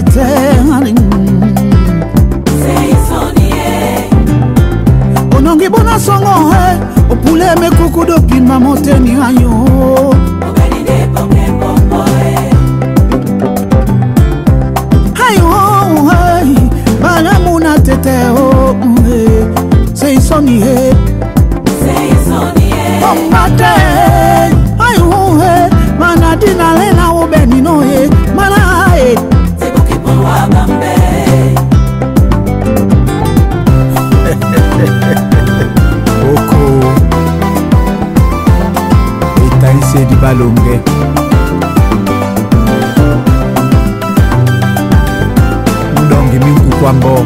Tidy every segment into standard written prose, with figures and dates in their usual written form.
tete onongi bona songo opule me kuku do pima moteni ayo bana muna tete say sonny Ombate ayo mana dina lena obeni no mana Sebukipo wa bambe Oko Etaise di balonge Ndongi mingu kwambo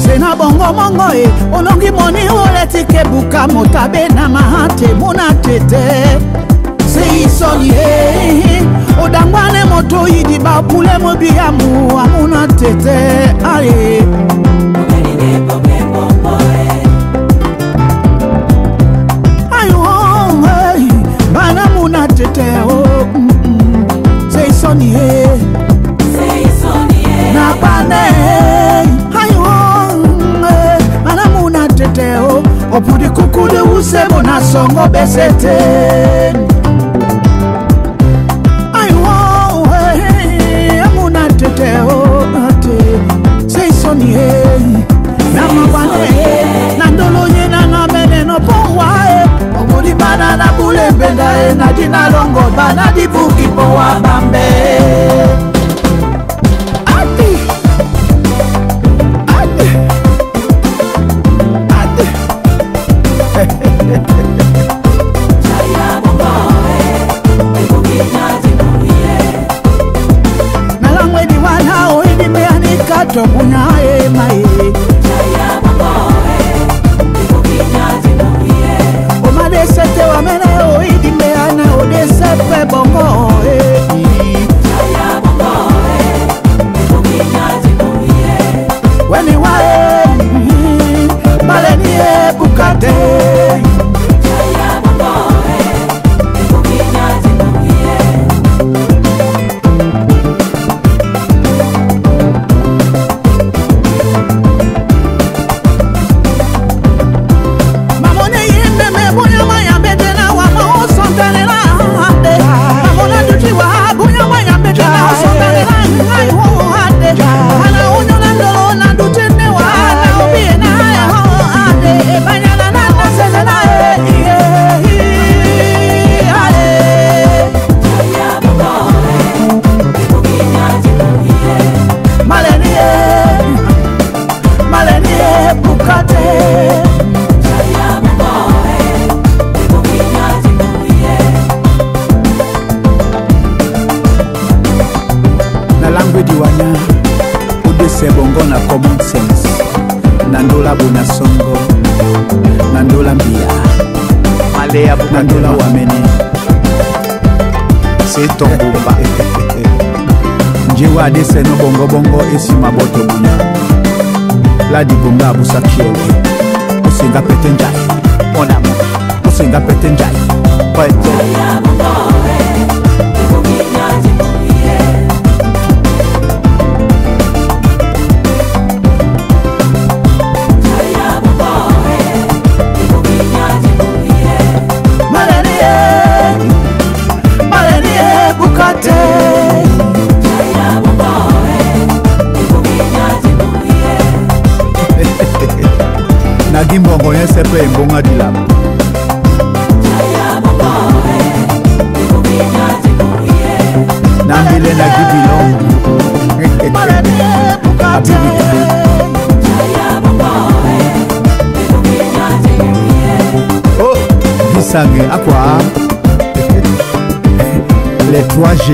Sena bongo mongo onongi moni oleti kebuka motabe na mahate muna tete Seisoni odangwane moto yidi ba pule mobiamu amuna tete ale ayo bana muna tete Seisoni na bane ayo bana muna tete opudi kukude usebo na songo besete say sonny na mabane na ndolo nyena na mene no powa omudi bana na bule benda na dina longo bana di buki powa bambe ati to bunya mai ya bongoe ibukinyaji muye o made sete wa mena o idime ana o de sepe bongo ya bongoe ibukinyaji muye weni wa maleni bukate ya bongoe ibukinyaji muye Diwanya udese bongo na common sense nandola bona songo nandola mbia malea nandola wamene c'est ton bomba njewa adese no bongo bongo esi maboto bunya la di bonga abusa kiole usenga petenjai onamo usenga petenjai paeto ya bongoe ibukinyaji muye Nagimbongo yesepe mbonga dilam Nambile nagibilong Oh, Gisange, à quoi? Les 3G